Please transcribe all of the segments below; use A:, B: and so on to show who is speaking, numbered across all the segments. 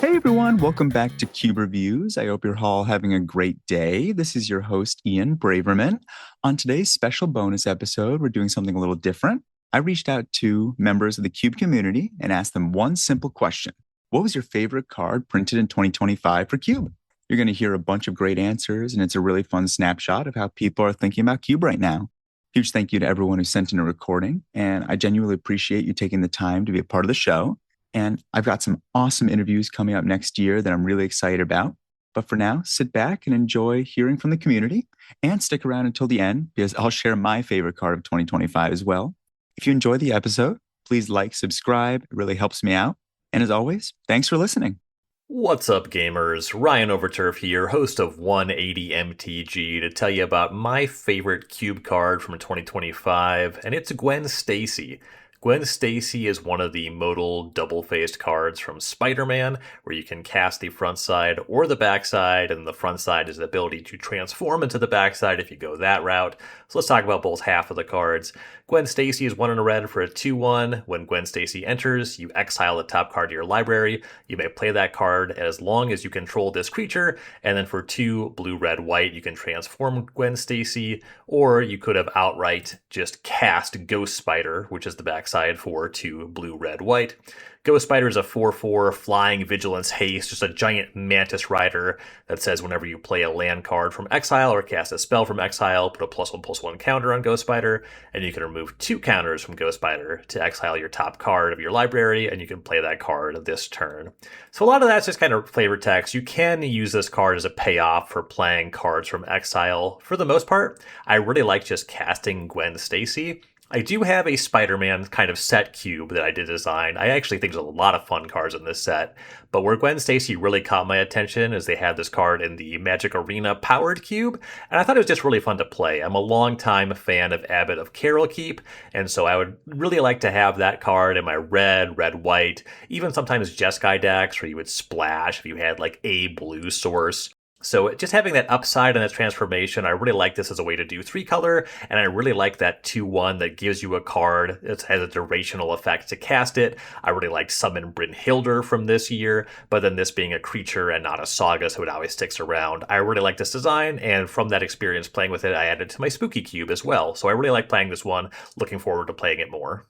A: Hey everyone, welcome back to Cuberviews. I hope you're all having a great day. This is your host, Ian Braverman. On today's special bonus episode, we're doing something a little different. I reached out to members of the Cube community and asked them one simple question. What was your favorite card printed in 2025 for Cube? You're going to hear a bunch of great answers, and it's a really fun snapshot of how people are thinking about Cube right now. Huge thank you to everyone who sent in a recording, and I genuinely appreciate you taking the time to be a part of the show. And I've got some awesome interviews coming up next year that I'm really excited about. But for now, sit back and enjoy hearing from the community and stick around until the end because I'll share my favorite card of 2025 as well. If you enjoy the episode, please like, subscribe. It really helps me out. And as always, thanks for listening.
B: What's up, gamers? Ryan Overturf here, host of 180 MTG, to tell you about my favorite Cube card from 2025, and it's Gwen Stacy. Gwen Stacy is one of the modal double-faced cards from Spider-Man, where you can cast the front side or the back side, and the front side is the ability to transform into the back side if you go that route. So let's talk about both half of the cards. Gwen Stacy is 1 in a red for a 2/1. When Gwen Stacy enters, you exile the top card to your library. You may play that card as long as you control this creature, and then for 2 blue, red, white, you can transform Gwen Stacy, or you could have outright just cast Ghost Spider, which is the backside for 2 blue, red, white. Ghost Spider is a 4/4 flying vigilance haste, just a giant mantis rider that says whenever you play a land card from exile or cast a spell from exile, put a +1/+1 counter on Ghost Spider, and you can remove 2 counters from Ghost Spider to exile your top card of your library, and you can play that card this turn. So a lot of that's just kind of flavor text. You can use this card as a payoff for playing cards from exile. For the most part, I really like just casting Gwen Stacy. I do have a Spider-Man kind of set cube that I did design. I actually think there's a lot of fun cards in this set, but where Gwen Stacy really caught my attention is they had this card in the Magic Arena Powered Cube, and I thought it was just really fun to play. I'm a longtime fan of Abbot of Carol Keep, and so I would really like to have that card in my red, white, even sometimes Jeskai decks where you would splash if you had like a blue source. So just having that upside and that transformation, I really like this as a way to do 3-color, and I really like that 2/1 that gives you a card that has a durational effect to cast it. I really like Summon Brynhildr from this year, but then this being a creature and not a saga, so it always sticks around. I really like this design, and from that experience playing with it, I added to my Spooky Cube as well. So I really like playing this one, looking forward to playing it more.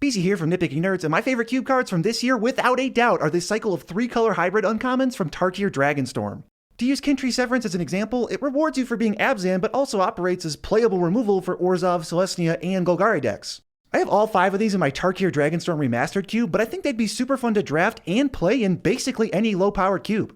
C: BZ here from Nitpicking Nerds, and my favorite Cube cards from this year, without a doubt, are this cycle of 3-color hybrid uncommons from Tarkir Dragonstorm. To use Kintry Severance as an example, it rewards you for being Abzan, but also operates as playable removal for Orzhov, Celestia, and Golgari decks. I have all 5 of these in my Tarkir Dragonstorm Remastered cube, but I think they'd be super fun to draft and play in basically any low-powered cube.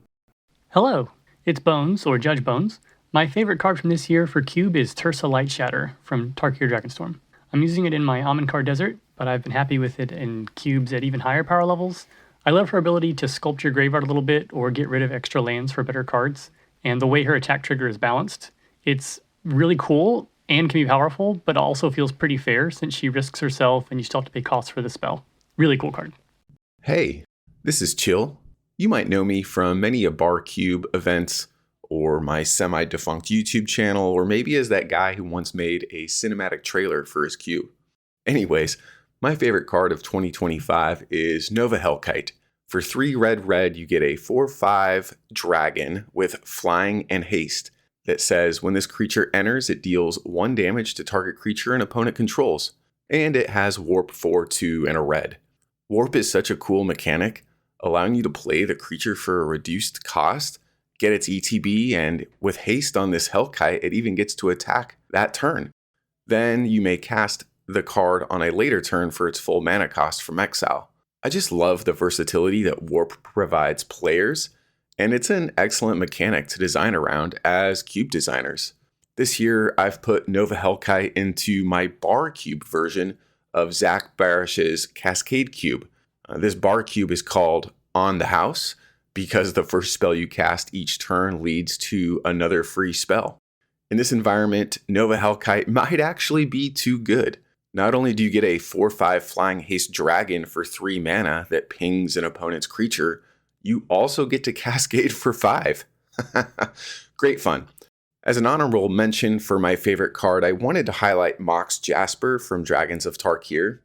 D: Hello, it's Bones, or Judge Bones. My favorite card from this year for cube is Tursa Lightshatter from Tarkir Dragonstorm. I'm using it in my Amonkar Desert, but I've been happy with it in cubes at even higher power levels. I love her ability to sculpt your graveyard a little bit or get rid of extra lands for better cards, and the way her attack trigger is balanced. It's really cool and can be powerful, but also feels pretty fair since she risks herself and you still have to pay costs for the spell. Really cool card.
E: Hey, this is Chill. You might know me from many a Bar Cube events or my semi-defunct YouTube channel, or maybe as that guy who once made a cinematic trailer for his cube. Anyways, my favorite card of 2025 is Nova Hellkite. For 3 red, you get a 4/5 dragon with flying and haste that says when this creature enters, it deals 1 damage to target creature an opponent controls. And it has warp for 2 and a red. Warp is such a cool mechanic, allowing you to play the creature for a reduced cost, get its ETB, and with haste on this Hellkite, it even gets to attack that turn. Then you may cast the card on a later turn for its full mana cost from exile. I just love the versatility that Warp provides players, and it's an excellent mechanic to design around as cube designers. This year, I've put Nova Hellkite into my Bar Cube version of Zach Barish's Cascade Cube. This Bar Cube is called On the House because the first spell you cast each turn leads to another free spell. In this environment, Nova Hellkite might actually be too good. Not only do you get a 4/5 flying haste dragon for 3 mana that pings an opponent's creature, you also get to cascade for 5. Great fun. As an honorable mention for my favorite card, I wanted to highlight Mox Jasper from Dragons of Tarkir.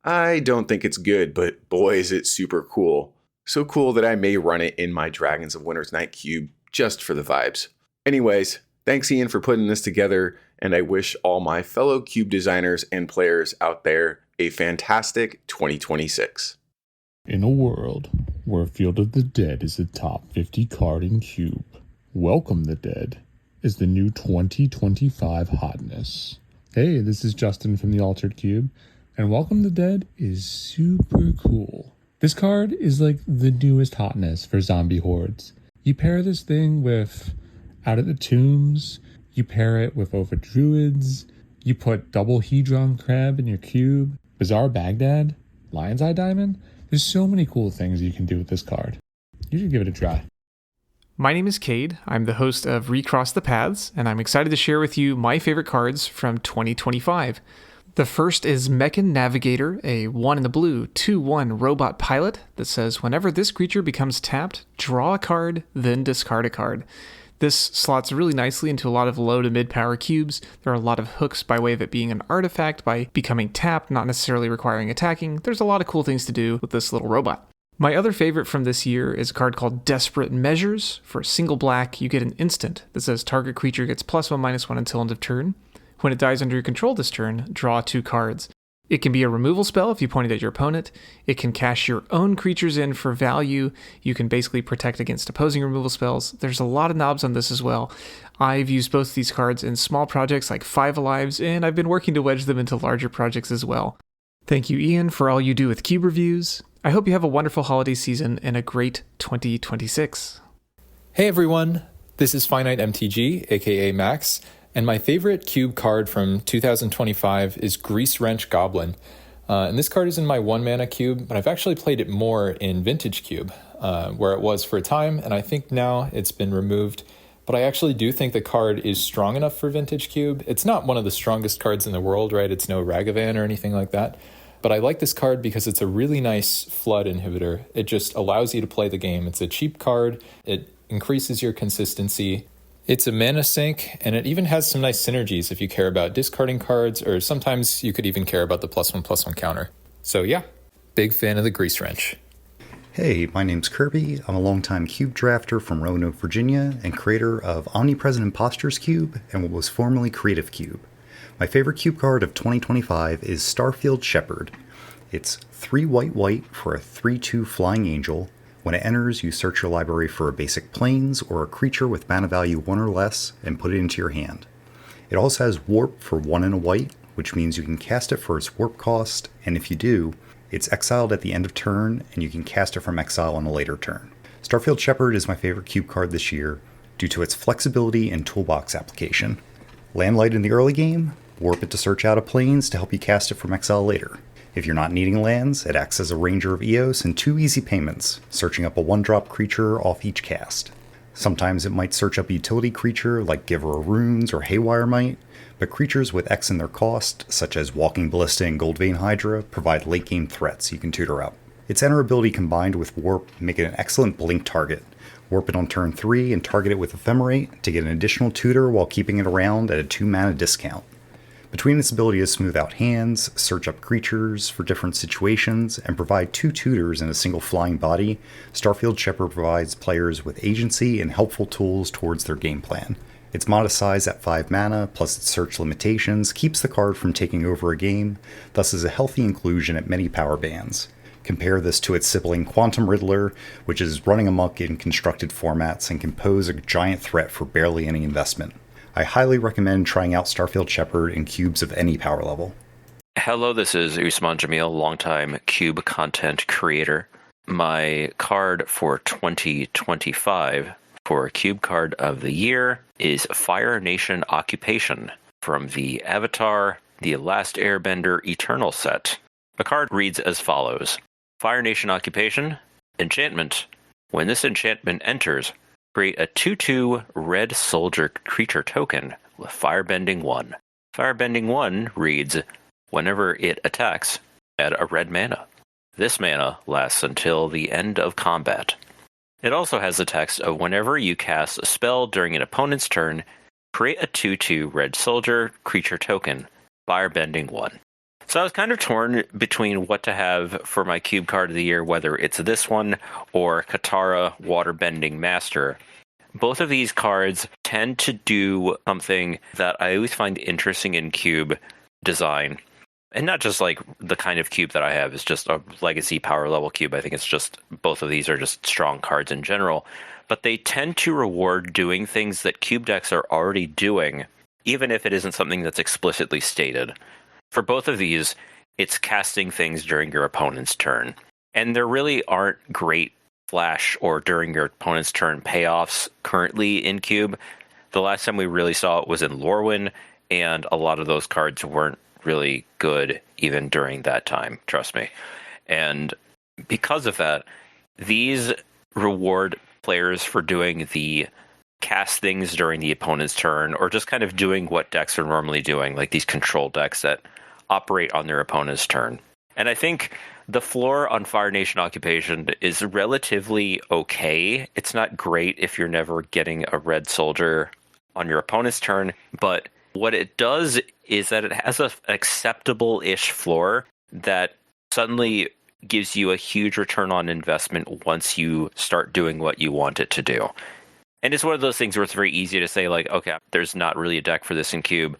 E: I don't think it's good, but boy is it super cool. So cool that I may run it in my Dragons of Winter's Night cube just for the vibes. Anyways, thanks Ian for putting this together, and I wish all my fellow cube designers and players out there a fantastic 2026.
F: In a world where Field of the Dead is the top 50 card in Cube, Welcome the Dead is the new 2025 hotness. Hey, this is Justin from the Altered Cube, and Welcome the Dead is super cool. This card is like the newest hotness for zombie hordes. You pair this thing with Out of the Tombs, you pair it with Over Druids, you put double Hedron Crab in your cube, Bizarre Baghdad, Lion's Eye Diamond. There's so many cool things you can do with this card. You should give it a try.
G: My name is Cade. I'm the host of Recross the Paths, and I'm excited to share with you my favorite cards from 2025. The first is Mechan Navigator, a 1 in the blue, 2/1 robot pilot that says whenever this creature becomes tapped, draw a card, then discard a card. This slots really nicely into a lot of low to mid power cubes. There are a lot of hooks by way of it being an artifact, by becoming tapped, not necessarily requiring attacking. There's a lot of cool things to do with this little robot. My other favorite from this year is a card called Desperate Measures. For a single black, you get an instant that says target creature gets +1/-1 until end of turn. When it dies under your control this turn, draw 2 cards. It can be a removal spell if you point it at your opponent. It can cash your own creatures in for value. You can basically protect against opposing removal spells. There's a lot of knobs on this as well. I've used both these cards in small projects like 5 Alives, and I've been working to wedge them into larger projects as well. Thank you, Ian, for all you do with Cuberviews. I hope you have a wonderful holiday season and a great 2026.
H: Hey everyone, this is Finite MTG, aka Max. And my favorite cube card from 2025 is Grease Wrench Goblin. And this card is in my 1-mana cube, but I've actually played it more in Vintage Cube, where it was for a time, and I think now it's been removed. But I actually do think the card is strong enough for Vintage Cube. It's not one of the strongest cards in the world, right? It's no Ragavan or anything like that. But I like this card because it's a really nice flood inhibitor. It just allows you to play the game. It's a cheap card. It increases your consistency. It's a mana sink, and it even has some nice synergies if you care about discarding cards, or sometimes you could even care about the +1/+1 counter. So yeah, big fan of the Grease Wrench.
I: Hey, my name's Kirby. I'm a longtime cube drafter from Roanoke, Virginia, and creator of Omnipresent Impostures Cube and what was formerly Creative Cube. My favorite cube card of 2025 is Starfield Shepherd. It's 3 white for a 3/2 flying angel. When it enters, you search your library for a basic plains or a creature with mana value 1 or less and put it into your hand. It also has warp for 1 and a white, which means you can cast it for its warp cost, and if you do, it's exiled at the end of turn and you can cast it from exile on a later turn. Starfield Shepherd is my favorite cube card this year due to its flexibility and toolbox application. Landlight in the early game, warp it to search out a plains to help you cast it from exile later. If you're not needing lands, it acts as a ranger of Eos and 2 easy payments, searching up a 1-drop creature off each cast. Sometimes it might search up a utility creature like Giver of Runes or Haywire might, but creatures with X in their cost, such as Walking Ballista and Goldvein Hydra, provide late game threats you can tutor up. Its enter ability combined with Warp make it an excellent blink target. Warp it on turn 3 and target it with Ephemerate to get an additional tutor while keeping it around at a 2 mana discount. Between its ability to smooth out hands, search up creatures for different situations, and provide 2 tutors in a single flying body, Starfield Shepherd provides players with agency and helpful tools towards their game plan. Its modest size at 5 mana, plus its search limitations, keeps the card from taking over a game, thus is a healthy inclusion at many power bands. Compare this to its sibling Quantum Riddler, which is running amok in constructed formats and can pose a giant threat for barely any investment. I highly recommend trying out Starfield Shepherd in cubes of any power level.
J: Hello, this is Usman Jamil, longtime Cube content creator. My card for 2025 for Cube Card of the Year is Fire Nation Occupation from the Avatar, The Last Airbender Eternal set. The card reads as follows. Fire Nation Occupation, enchantment. When this enchantment enters, create a 2/2 red soldier creature token with Firebending 1. Firebending 1 reads, whenever it attacks, add a red mana. This mana lasts until the end of combat. It also has the text of whenever you cast a spell during an opponent's turn, create a 2/2 red soldier creature token, Firebending 1. So I was kind of torn between what to have for my cube card of the year, whether it's this one or Katara Waterbending Master. Both of these cards tend to do something that I always find interesting in cube design. And not just like the kind of cube that I have is just a legacy power level cube. I think it's just both of these are just strong cards in general. But they tend to reward doing things that cube decks are already doing, even if it isn't something that's explicitly stated. For both of these, it's casting things during your opponent's turn. And there really aren't great flash or during your opponent's turn payoffs currently in Cube. The last time we really saw it was in Lorwyn, and a lot of those cards weren't really good even during that time, trust me. And because of that, these reward players for doing the cast things during the opponent's turn, or just kind of doing what decks are normally doing, like these control decks that operate on their opponent's turn. And I think the floor on Fire Nation Occupation is relatively okay. It's not great if you're never getting a red soldier on your opponent's turn, but what it does is that it has an acceptable-ish floor that suddenly gives you a huge return on investment once you start doing what you want it to do. And it's one of those things where it's very easy to say, like, okay, there's not really a deck for this in Cube.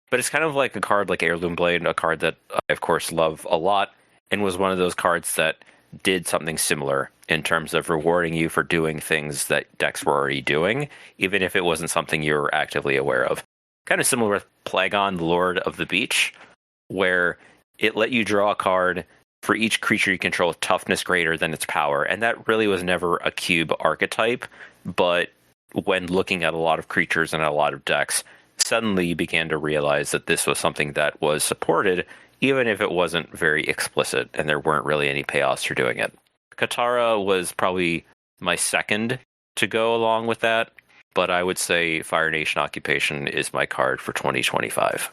J: But it's kind of like a card like Heirloom Blade, a card that I, of course, love a lot, and was one of those cards that did something similar in terms of rewarding you for doing things that decks were already doing, even if it wasn't something you were actively aware of. Kind of similar with Plagon, Lord of the Beach, where it let you draw a card for each creature you control with toughness greater than its power. And that really was never a cube archetype, but when looking at a lot of creatures and a lot of decks, suddenly you began to realize that this was something that was supported, even if it wasn't very explicit and there weren't really any payoffs for doing it. Katara was probably my second to go along with that, but I would say Fire Nation Occupation is my card for 2025.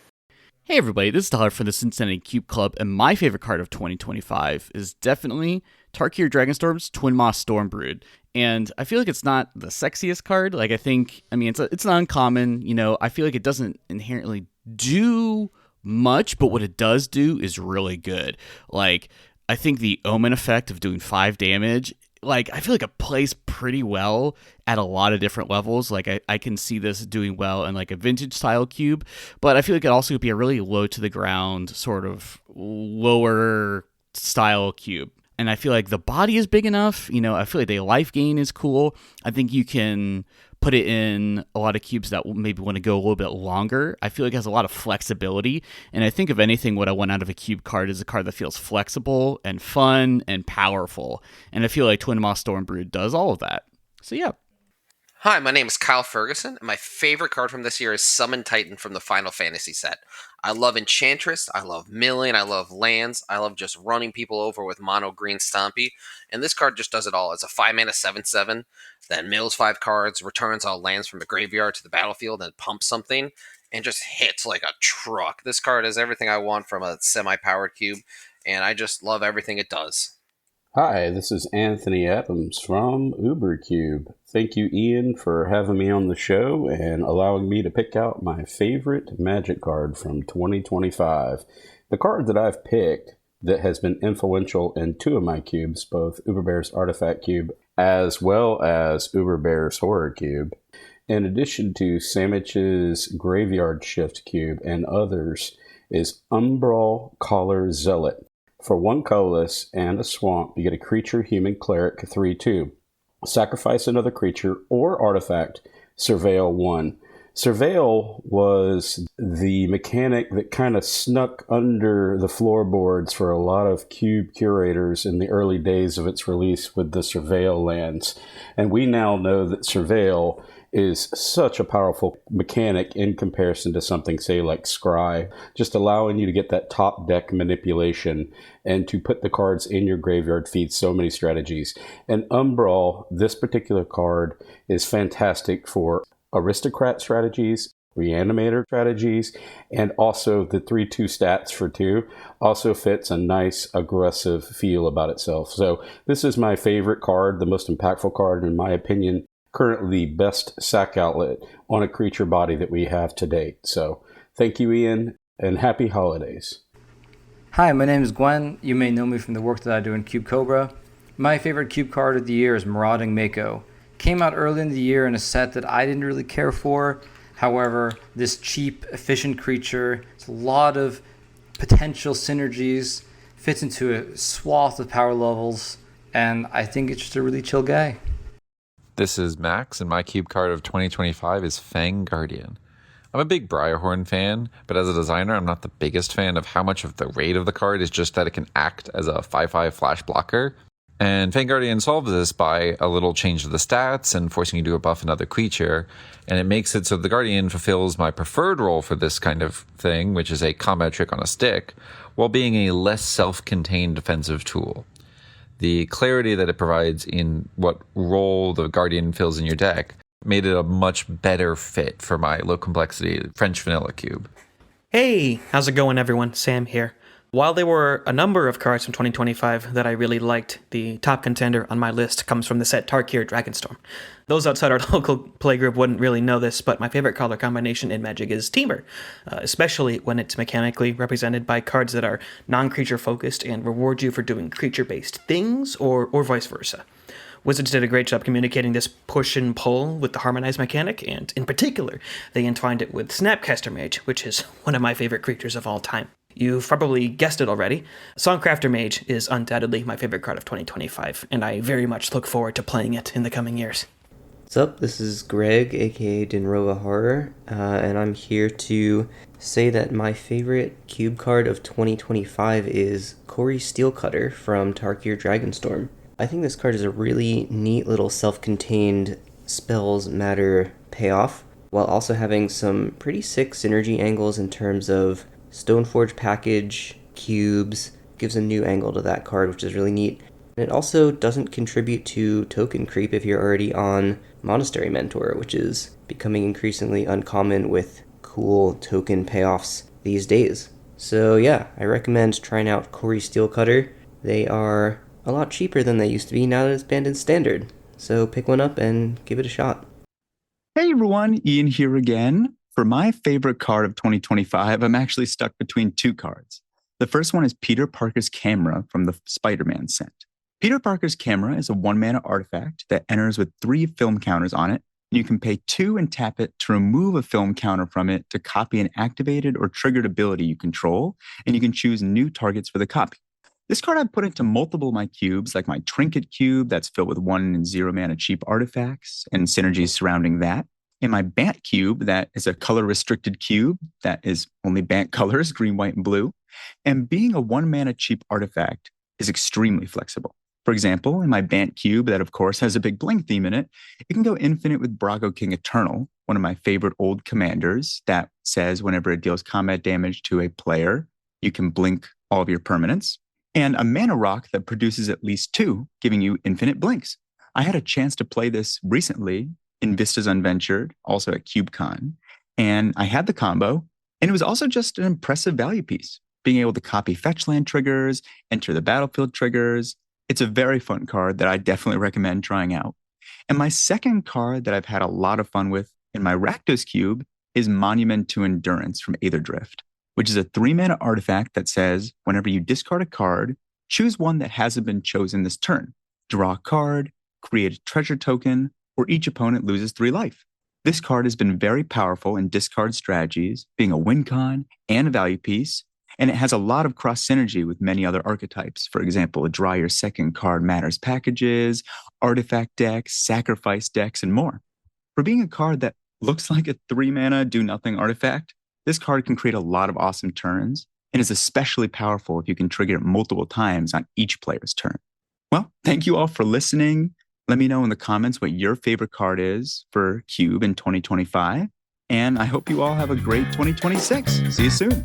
K: Hey everybody, this is Tyler from the Cincinnati Cube Club, and my favorite card of 2025 is definitely Tarkir Dragonstorm's Twin Moss Stormbrood. And I feel like it's not the sexiest card. Like, it's not uncommon, I feel like it doesn't inherently do much, but what it does do is really good. Like, I think the Omen effect of doing 5 damage, like, I feel like it plays pretty well at a lot of different levels. Like, I can see this doing well in, like, a vintage style cube, but I feel like it also could be a really low to the ground, sort of lower style cube. And I feel like the body is big enough. I feel like the life gain is cool. I think you can put it in a lot of cubes that maybe want to go a little bit longer. I feel like it has a lot of flexibility. And I think, if anything, what I want out of a cube card is a card that feels flexible and fun and powerful. And I feel like Twin Moss Stormbrood does all of that. So, yeah.
L: Hi, my name is Kyle Ferguson, and my favorite card from this year is Summon Titan from the Final Fantasy set. I love Enchantress, I love milling, I love lands, I love just running people over with mono green Stompy, and this card just does it all. It's a 5-mana 7/7 that mills 5 cards, returns all lands from the graveyard to the battlefield, and pumps something, and just hits like a truck. This card is everything I want from a semi-powered cube, and I just love everything it does.
M: Hi, this is Anthony Adams from UberCube. Thank you, Ian, for having me on the show and allowing me to pick out my favorite Magic card from 2025. The card that I've picked that has been influential in 2 of my cubes, both Uberbear's Artifact Cube as well as Uberbear's Horror Cube, in addition to Sandwich's Graveyard Shift Cube and others, is Umbral Collar Zealot. For 1 colorless and a swamp, you get a creature, human, cleric, 3/2. Sacrifice another creature or artifact, surveil 1. Surveil was the mechanic that kind of snuck under the floorboards for a lot of cube curators in the early days of its release with the Surveil lands. And we now know that Surveil is such a powerful mechanic in comparison to something, say, like Scry, just allowing you to get that top deck manipulation and to put the cards in your graveyard feeds so many strategies. And Umbral, this particular card, is fantastic for aristocrat strategies, reanimator strategies, and also the 3/2 stats for 2 also fits a nice aggressive feel about itself. So this is my favorite card, the most impactful card in my opinion, currently best sack outlet on a creature body that we have to date. So thank you, Ian, and happy holidays.
N: Hi, my name is Gwen. You may know me from the work that I do in Cube Cobra. My favorite cube card of the year is Marauding Mako. Came out early in the year in a set that I didn't really care for. However, this cheap, efficient creature, it's a lot of potential synergies, fits into a swath of power levels, and I think it's just a really chill guy.
O: This is Max, and my cube card of 2025 is Fang Guardian. I'm a big Briarhorn fan, but as a designer, I'm not the biggest fan of how much of the rate of the card is just that it can act as a 5/5 flash blocker. And Fang Guardian solves this by a little change to the stats and forcing you to buff another creature. And it makes it so the Guardian fulfills my preferred role for this kind of thing, which is a combat trick on a stick, while being a less self-contained defensive tool. The clarity that it provides in what role the Guardian fills in your deck made it a much better fit for my low complexity French vanilla cube.
P: Hey, how's it going everyone? Sam here. While there were a number of cards from 2025 that I really liked, the top contender on my list comes from the set Tarkir Dragonstorm. Those outside our local playgroup wouldn't really know this, but my favorite color combination in Magic is Teamer, especially when it's mechanically represented by cards that are non-creature focused and reward you for doing creature-based things or vice versa. Wizards did a great job communicating this push and pull with the Harmonized mechanic, and in particular, they entwined it with Snapcaster Mage, which is one of my favorite creatures of all time. You've probably guessed it already. Songcrafter Mage is undoubtedly my favorite card of 2025, and I very much look forward to playing it in the coming years.
Q: What's up? This is Greg, aka Dinrova Horror, and I'm here to say that my favorite cube card of 2025 is Corey Steelcutter from Tarkir Dragonstorm. I think this card is a really neat little self-contained spells matter payoff, while also having some pretty sick synergy angles in terms of Stoneforge package, cubes, gives a new angle to that card, which is really neat. And it also doesn't contribute to token creep if you're already on Monastery Mentor, which is becoming increasingly uncommon with cool token payoffs these days. So yeah, I recommend trying out Corey Steelcutter. They are a lot cheaper than they used to be now that it's banned in Standard. So pick one up and give it a shot.
A: Hey everyone, Ian here again. For my favorite card of 2025, I'm actually stuck between two cards. The first one is Peter Parker's Camera from the Spider-Man set. Peter Parker's Camera is a 1-mana artifact that enters with 3 film counters on it, and you can pay 2 and tap it to remove a film counter from it to copy an activated or triggered ability you control, and you can choose new targets for the copy. This card I've put into multiple of my cubes, like my Trinket cube that's filled with 1 and 0 mana cheap artifacts and synergies surrounding that. In my Bant cube, that is a color-restricted cube that is only Bant colors, green, white, and blue. And being a 1-mana cheap artifact is extremely flexible. For example, in my Bant cube, that of course has a big blink theme in it, it can go infinite with Brago King Eternal, one of my favorite old commanders that says whenever it deals combat damage to a player, you can blink all of your permanents. And a mana rock that produces at least 2, giving you infinite blinks. I had a chance to play this recently in Vistas Unventured, also at CubeCon, and I had the combo, and it was also just an impressive value piece. Being able to copy fetch land triggers, enter the battlefield triggers, it's a very fun card that I definitely recommend trying out. And my second card that I've had a lot of fun with in my Rakdos cube is Monument to Endurance from Aetherdrift, which is a 3-mana artifact that says whenever you discard a card, choose one that hasn't been chosen this turn. Draw a card, create a treasure token, or each opponent loses 3 life. This card has been very powerful in discard strategies, being a win con and a value piece, and it has a lot of cross synergy with many other archetypes. For example, draw your second card matters packages, artifact decks, sacrifice decks, and more. For being a card that looks like a 3-mana do-nothing artifact, this card can create a lot of awesome turns, and is especially powerful if you can trigger it multiple times on each player's turn. Well, thank you all for listening. Let me know in the comments what your favorite card is for Cube in 2025. And I hope you all have a great 2026. See you soon.